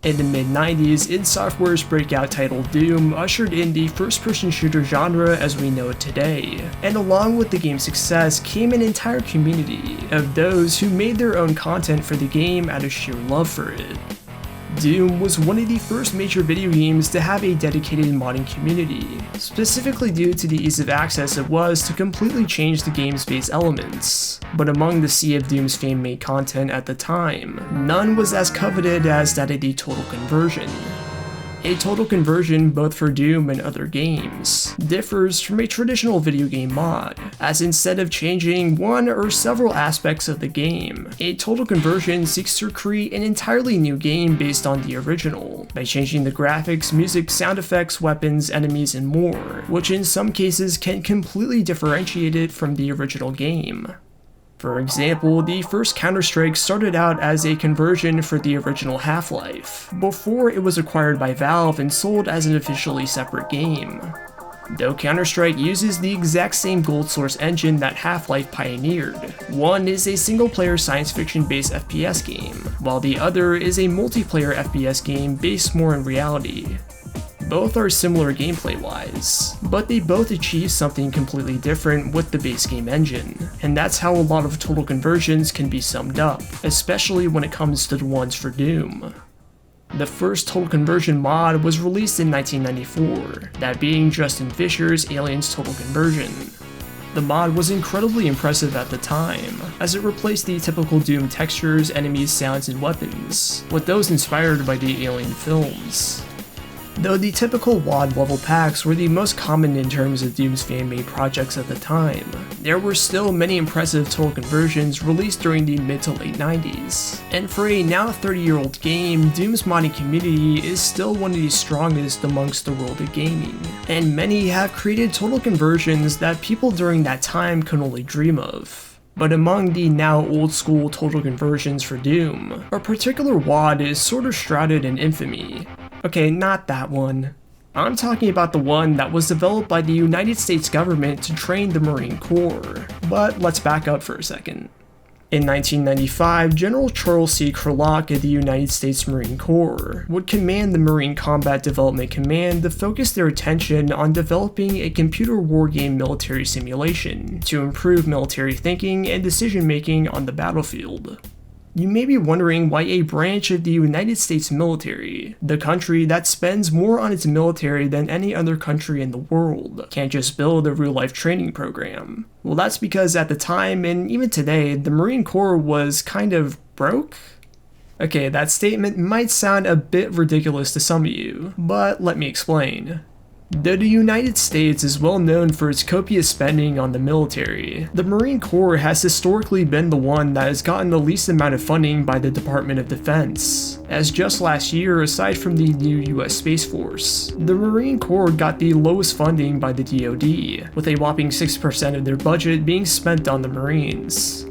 In the mid-90s, id Software's breakout title Doom ushered in the first-person shooter genre as we know it today, and along with the game's success came an entire community of those who made their own content for the game out of sheer love for it. Doom was one of the first major video games to have a dedicated modding community, specifically due to the ease of access it was to completely change the game's base elements. But among the sea of Doom's fan-made content at the time, none was as coveted as that of the Total Conversion. A total conversion, both for Doom and other games, differs from a traditional video game mod, as instead of changing one or several aspects of the game, a total conversion seeks to create an entirely new game based on the original, by changing the graphics, music, sound effects, weapons, enemies, and more, which in some cases can completely differentiate it from the original game. For example, the first Counter-Strike started out as a conversion for the original Half-Life, before it was acquired by Valve and sold as an officially separate game. Though Counter-Strike uses the exact same gold source engine that Half-Life pioneered, one is a single-player science fiction-based FPS game, while the other is a multiplayer FPS game based more in reality. Both are similar gameplay-wise, but they both achieve something completely different with the base game engine, and that's how a lot of total conversions can be summed up, especially when it comes to the ones for Doom. The first total conversion mod was released in 1994, that being Justin Fisher's Aliens Total Conversion. The mod was incredibly impressive at the time, as it replaced the typical Doom textures, enemies, sounds, and weapons, with those inspired by the Alien films. Though the typical WAD level packs were the most common in terms of Doom's fan-made projects at the time, there were still many impressive total conversions released during the mid to late 90s. And for a now 30-year-old game, Doom's modding community is still one of the strongest amongst the world of gaming, and many have created total conversions that people during that time could only dream of. But among the now old-school total conversions for Doom, a particular WAD is sort of shrouded in infamy. Okay, not that one. I'm talking about the one that was developed by the United States government to train the Marine Corps. But let's back up for a second. In 1995, General Charles C. Krulak of the United States Marine Corps would command the Marine Combat Development Command to focus their attention on developing a computer wargame military simulation to improve military thinking and decision-making on the battlefield. You may be wondering why a branch of the United States military, the country that spends more on its military than any other country in the world, can't just build a real-life training program. Well, that's because at the time, and even today, the Marine Corps was kind of broke? Okay, that statement might sound a bit ridiculous to some of you, but let me explain. Though the United States is well known for its copious spending on the military, the Marine Corps has historically been the one that has gotten the least amount of funding by the Department of Defense, as just last year, aside from the new US Space Force, the Marine Corps got the lowest funding by the DoD, with a whopping 6% of their budget being spent on the Marines.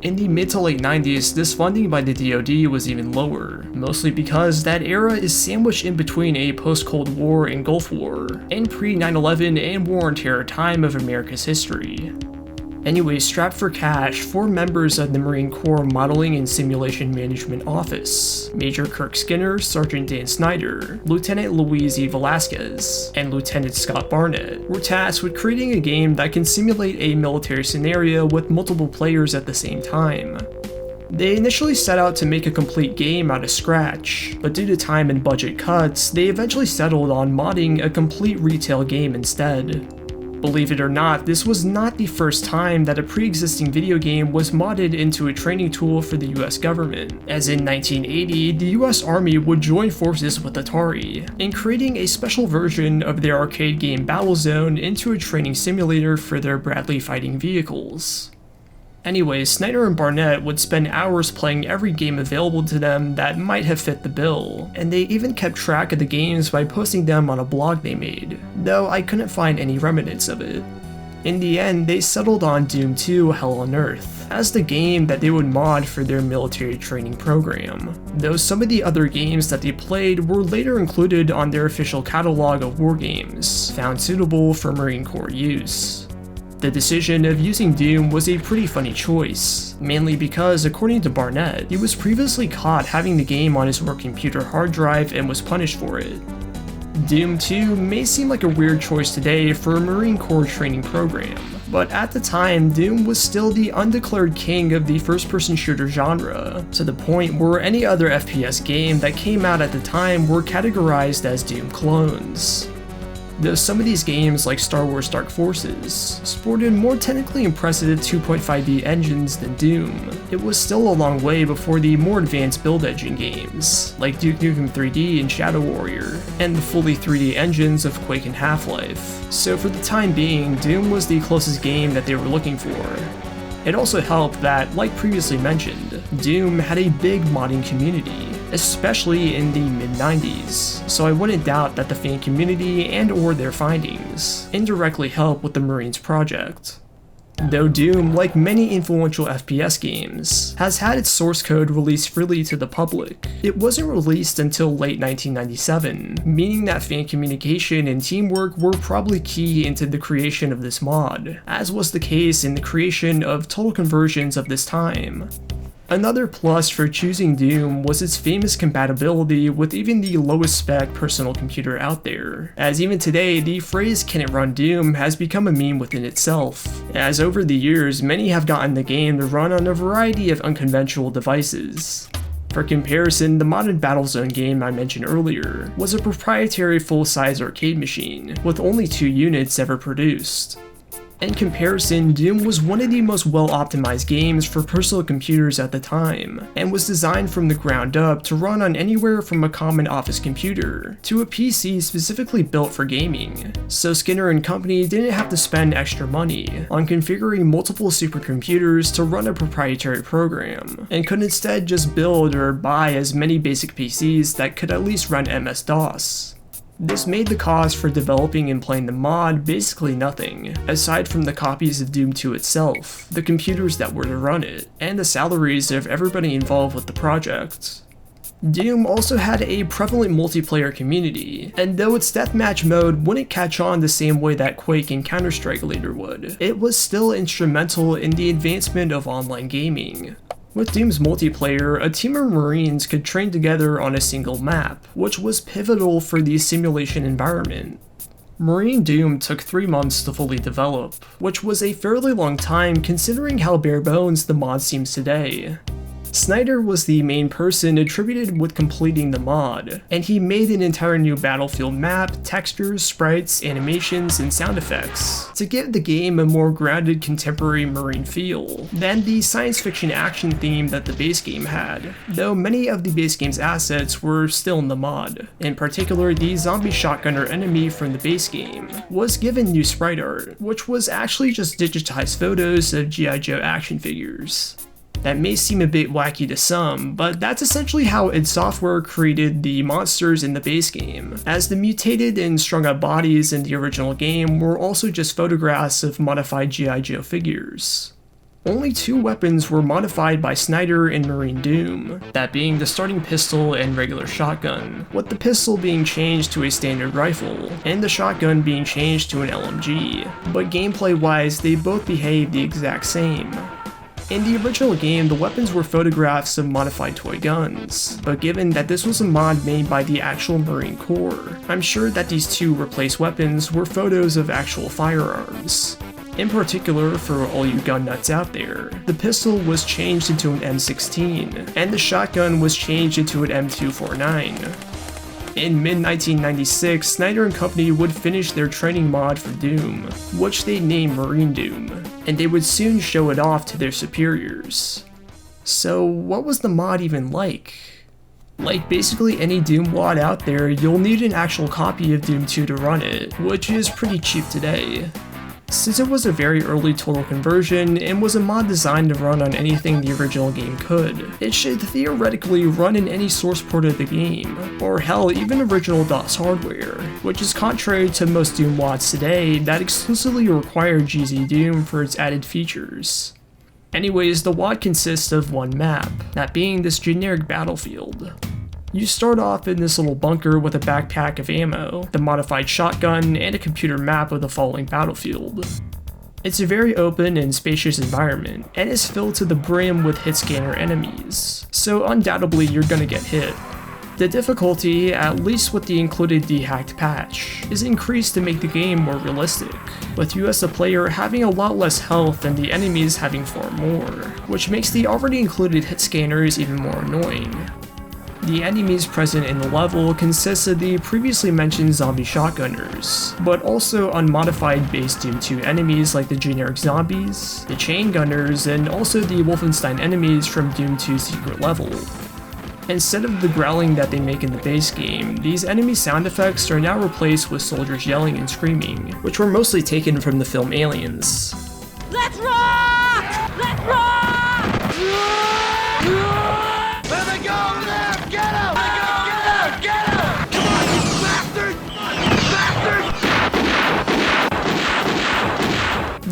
In the mid to late 90s, this funding by the DoD was even lower, mostly because that era is sandwiched in between a post-Cold War and Gulf War, and pre-9/11 and War on Terror time of America's history. Anyway, strapped for cash, 4 members of the Marine Corps Modeling and Simulation Management Office, Major Kirk Skinner, Sergeant Dan Snyder, Lieutenant Luis E. Velasquez, and Lieutenant Scott Barnett, were tasked with creating a game that can simulate a military scenario with multiple players at the same time. They initially set out to make a complete game out of scratch, but due to time and budget cuts, they eventually settled on modding a complete retail game instead. Believe it or not, this was not the first time that a pre-existing video game was modded into a training tool for the US government, as in 1980, the US Army would join forces with Atari in creating a special version of their arcade game Battlezone into a training simulator for their Bradley fighting vehicles. Anyway, Snyder and Barnett would spend hours playing every game available to them that might have fit the bill, and they even kept track of the games by posting them on a blog they made, though I couldn't find any remnants of it. In the end, they settled on Doom 2 Hell on Earth as the game that they would mod for their military training program, though some of the other games that they played were later included on their official catalog of WarGames, found suitable for Marine Corps use. The decision of using Doom was a pretty funny choice, mainly because, according to Barnett, he was previously caught having the game on his work computer hard drive and was punished for it. Doom 2 may seem like a weird choice today for a Marine Corps training program, but at the time, Doom was still the undeclared king of the first-person shooter genre, to the point where any other FPS game that came out at the time were categorized as Doom clones. Though some of these games, like Star Wars Dark Forces, sported more technically impressive 2.5D engines than Doom, it was still a long way before the more advanced build engine games, like Duke Nukem 3D and Shadow Warrior, and the fully 3D engines of Quake and Half-Life, so for the time being, Doom was the closest game that they were looking for. It also helped that, like previously mentioned, Doom had a big modding community, especially in the mid-90s, so I wouldn't doubt that the fan community and/or their findings indirectly help with the Marines project. Though Doom, like many influential FPS games, has had its source code released freely to the public, it wasn't released until late 1997, meaning that fan communication and teamwork were probably key into the creation of this mod, as was the case in the creation of total conversions of this time. Another plus for choosing Doom was its famous compatibility with even the lowest spec personal computer out there, as even today the phrase "can it run Doom" has become a meme within itself, as over the years many have gotten the game to run on a variety of unconventional devices. For comparison, the modded Battlezone game I mentioned earlier was a proprietary full-size arcade machine, with only 2 units ever produced. In comparison, Doom was one of the most well-optimized games for personal computers at the time, and was designed from the ground up to run on anywhere from a common office computer to a PC specifically built for gaming, so Skinner and company didn't have to spend extra money on configuring multiple supercomputers to run a proprietary program, and could instead just build or buy as many basic PCs that could at least run MS-DOS. This made the cost for developing and playing the mod basically nothing, aside from the copies of Doom 2 itself, the computers that were to run it, and the salaries of everybody involved with the project. Doom also had a prevalent multiplayer community, and though its deathmatch mode wouldn't catch on the same way that Quake and Counter-Strike later would, it was still instrumental in the advancement of online gaming. With Doom's multiplayer, a team of Marines could train together on a single map, which was pivotal for the simulation environment. Marine Doom took 3 months to fully develop, which was a fairly long time considering how bare bones the mod seems today. Snyder was the main person attributed with completing the mod, and he made an entire new battlefield map, textures, sprites, animations, and sound effects to give the game a more grounded contemporary Marine feel than the science fiction action theme that the base game had, though many of the base game's assets were still in the mod. In particular, the zombie shotgunner enemy from the base game was given new sprite art, which was actually just digitized photos of G.I. Joe action figures. That may seem a bit wacky to some, but that's essentially how id Software created the monsters in the base game, as the mutated and strung up bodies in the original game were also just photographs of modified G.I. Joe figures. Only 2 weapons were modified by Snyder in Marine Doom, that being the starting pistol and regular shotgun, with the pistol being changed to a standard rifle, and the shotgun being changed to an LMG, but gameplay-wise they both behave the exact same. In the original game, the weapons were photographs of modified toy guns, but given that this was a mod made by the actual Marine Corps, I'm sure that these 2 replaced weapons were photos of actual firearms. In particular, for all you gun nuts out there, the pistol was changed into an M16, and the shotgun was changed into an M249. In mid-1996, Snyder and company would finish their training mod for Doom, which they named Marine Doom, and they would soon show it off to their superiors. So what was the mod even like? Like basically any Doom WAD out there, you'll need an actual copy of Doom 2 to run it, which is pretty cheap today. Since it was a very early total conversion and was a mod designed to run on anything the original game could, it should theoretically run in any source port of the game, or hell, even original DOS hardware, which is contrary to most Doom WADs today that exclusively require GZ Doom for its added features. Anyways, the WAD consists of one map, that being this generic battlefield. You start off in this little bunker with a backpack of ammo, the modified shotgun, and a computer map of the following battlefield. It's a very open and spacious environment, and is filled to the brim with hit scanner enemies, so undoubtedly you're gonna get hit. The difficulty, at least with the included dehacked patch, is increased to make the game more realistic, with you as the player having a lot less health and the enemies having far more, which makes the already included hit scanners even more annoying. The enemies present in the level consist of the previously mentioned zombie shotgunners, but also unmodified base Doom 2 enemies like the generic zombies, the chain gunners, and also the Wolfenstein enemies from Doom 2's secret level. Instead of the growling that they make in the base game, these enemy sound effects are now replaced with soldiers yelling and screaming, which were mostly taken from the film Aliens. Let's rock! Let's rock! There they go over there! Get him! Get him! Get him! Come on, you bastard! Bastard!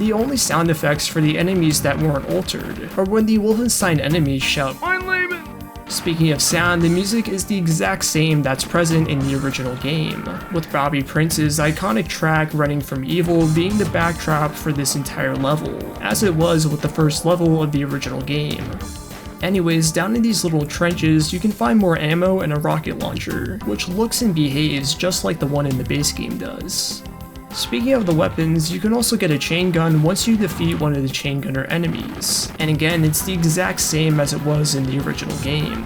The only sound effects for the enemies that weren't altered are when the Wolfenstein enemies shout, "I'm leaving!" Speaking of sound, the music is the exact same that's present in the original game, with Bobby Prince's iconic track Running from Evil being the backdrop for this entire level, as it was with the first level of the original game. Anyways, down in these little trenches, you can find more ammo and a rocket launcher, which looks and behaves just like the one in the base game does. Speaking of the weapons, you can also get a chain gun once you defeat one of the chain gunner enemies, and again, it's the exact same as it was in the original game.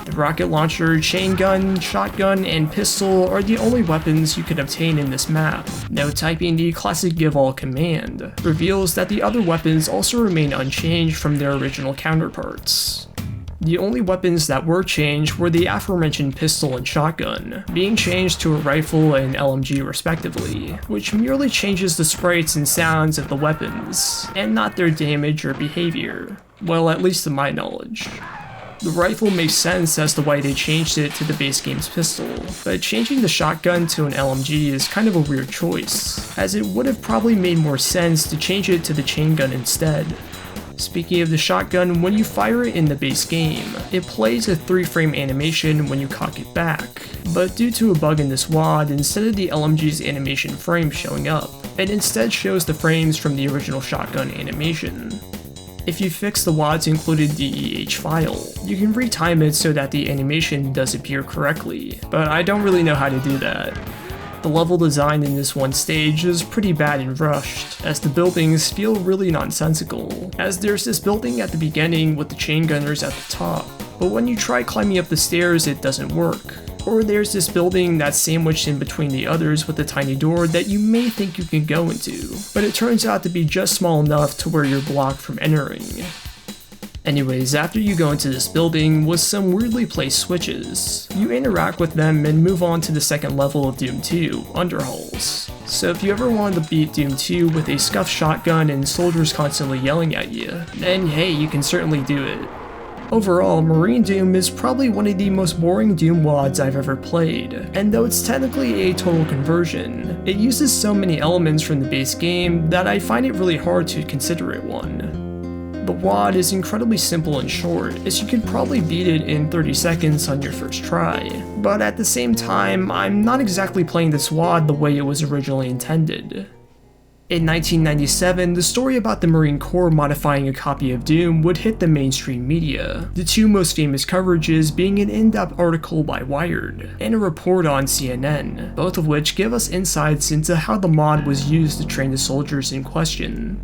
The rocket launcher, chain gun, shotgun, and pistol are the only weapons you can obtain in this map. Now typing the classic give all command reveals that the other weapons also remain unchanged from their original counterparts. The only weapons that were changed were the aforementioned pistol and shotgun, being changed to a rifle and LMG respectively, which merely changes the sprites and sounds of the weapons, and not their damage or behavior. Well, at least to my knowledge. The rifle makes sense as to why they changed it to the base game's pistol, but changing the shotgun to an LMG is kind of a weird choice, as it would have probably made more sense to change it to the chain gun instead. Speaking of the shotgun, when you fire it in the base game, it plays a 3-frame animation when you cock it back, but due to a bug in this WAD, instead of the LMG's animation frame showing up, it instead shows the frames from the original shotgun animation. If you fix the WAD's included DEH file, you can retime it so that the animation does appear correctly, but I don't really know how to do that. The level design in this one stage is pretty bad and rushed, as the buildings feel really nonsensical, as there's this building at the beginning with the chain gunners at the top, but when you try climbing up the stairs it doesn't work. Or there's this building that's sandwiched in between the others with a tiny door that you may think you can go into, but it turns out to be just small enough to where you're blocked from entering. Anyways, after you go into this building with some weirdly placed switches, you interact with them and move on to the second level of Doom 2, Underhalls. So if you ever wanted to beat Doom 2 with a scuffed shotgun and soldiers constantly yelling at you, then hey, you can certainly do it. Overall, Marine Doom is probably one of the most boring Doom WADs I've ever played, and though it's technically a total conversion, it uses so many elements from the base game that I find it really hard to consider it one. The WAD is incredibly simple and short, as you can probably beat it in 30 seconds on your first try, but at the same time, I'm not exactly playing this WAD the way it was originally intended. In 1997, the story about the Marine Corps modifying a copy of Doom would hit the mainstream media, the two most famous coverages being an in-depth article by Wired, and a report on CNN, both of which give us insights into how the mod was used to train the soldiers in question.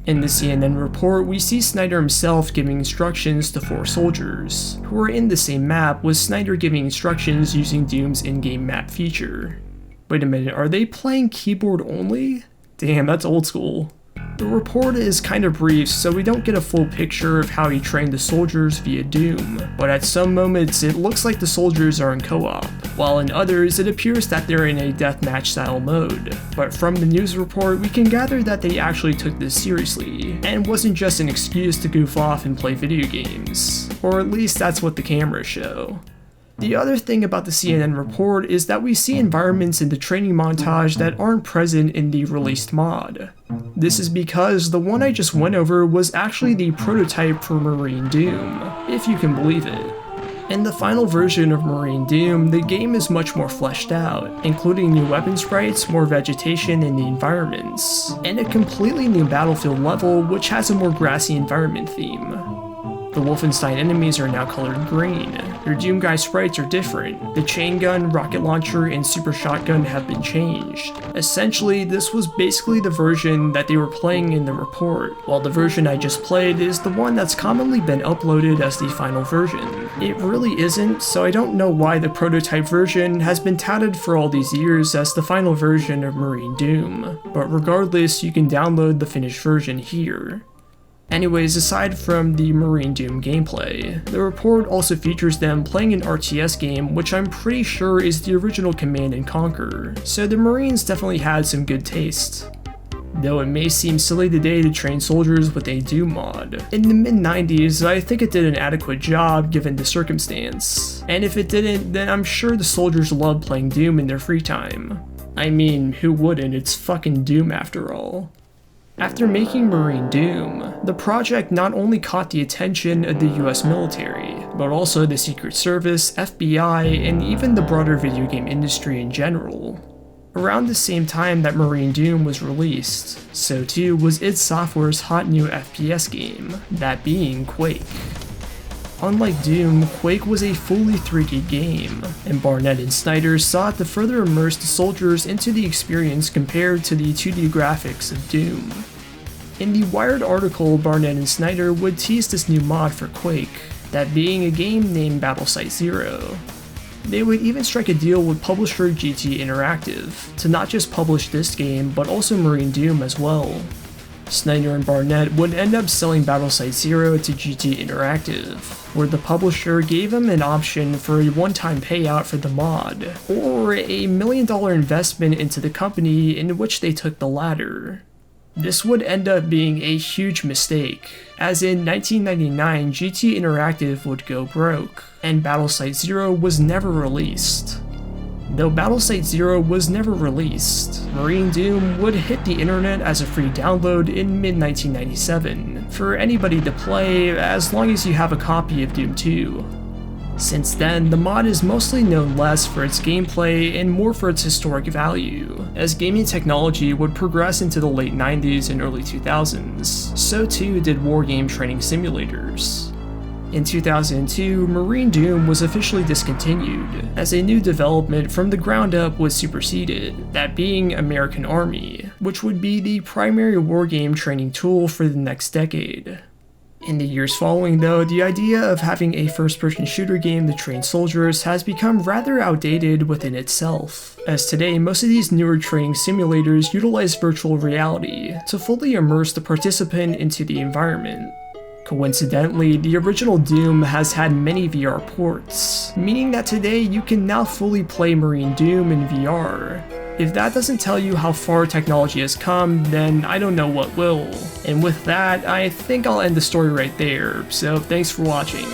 In the CNN report, we see Snyder himself giving instructions to 4 soldiers, who are in the same map, with Snyder giving instructions using Doom's in-game map feature. Wait a minute, are they playing keyboard only? Damn, that's old school. The report is kind of brief, so we don't get a full picture of how he trained the soldiers via Doom, but at some moments it looks like the soldiers are in co-op, while in others it appears that they're in a deathmatch style mode. But from the news report, we can gather that they actually took this seriously, and wasn't just an excuse to goof off and play video games, or at least that's what the cameras show. The other thing about the CNN report is that we see environments in the training montage that aren't present in the released mod. This is because the one I just went over was actually the prototype for Marine Doom, if you can believe it. In the final version of Marine Doom, the game is much more fleshed out, including new weapon sprites, more vegetation in the environments, and a completely new battlefield level which has a more grassy environment theme. The Wolfenstein enemies are now colored green. Your Doom Guy sprites are different. The chain gun, rocket launcher, and super shotgun have been changed. Essentially, this was basically the version that they were playing in the report, while the version I just played is the one that's commonly been uploaded as the final version. It really isn't, so I don't know why the prototype version has been touted for all these years as the final version of Marine Doom, but regardless, you can download the finished version here. Anyways, aside from the Marine Doom gameplay, the report also features them playing an RTS game which I'm pretty sure is the original Command & Conquer, so the Marines definitely had some good taste. Though it may seem silly today to train soldiers with a Doom mod, in the mid-90s I think it did an adequate job given the circumstance, and if it didn't, then I'm sure the soldiers loved playing Doom in their free time. I mean, who wouldn't? It's fucking Doom after all. After making Marine Doom, the project not only caught the attention of the US military, but also the Secret Service, FBI, and even the broader video game industry in general. Around the same time that Marine Doom was released, so too was id Software's hot new FPS game, that being Quake. Unlike Doom, Quake was a fully 3D game, and Barnett and Snyder sought to further immerse the soldiers into the experience compared to the 2D graphics of Doom. In the Wired article, Barnett and Snyder would tease this new mod for Quake, that being a game named Battlesite Zero. They would even strike a deal with publisher GT Interactive to not just publish this game, but also Marine Doom as well. Snyder and Barnett would end up selling Battlesite Zero to GT Interactive, where the publisher gave them an option for a one-time payout for the mod, or a $1 million investment into the company, in which they took the latter. This would end up being a huge mistake, as in 1999 GT Interactive would go broke, and Battlesite Zero was never released. Though Battlesite Zero was never released, Marine Doom would hit the internet as a free download in mid-1997 for anybody to play as long as you have a copy of Doom 2. Since then, the mod is mostly known less for its gameplay and more for its historic value, as gaming technology would progress into the late 90s and early 2000s, so too did wargame training simulators. In 2002, Marine Doom was officially discontinued, as a new development from the ground up was superseded, that being American Army, which would be the primary wargame training tool for the next decade. In the years following though, the idea of having a first-person shooter game to train soldiers has become rather outdated within itself, as today most of these newer training simulators utilize virtual reality to fully immerse the participant into the environment. Coincidentally, the original Doom has had many VR ports, meaning that today you can now fully play Marine Doom in VR. If that doesn't tell you how far technology has come, then I don't know what will. And with that, I think I'll end the story right there, so thanks for watching.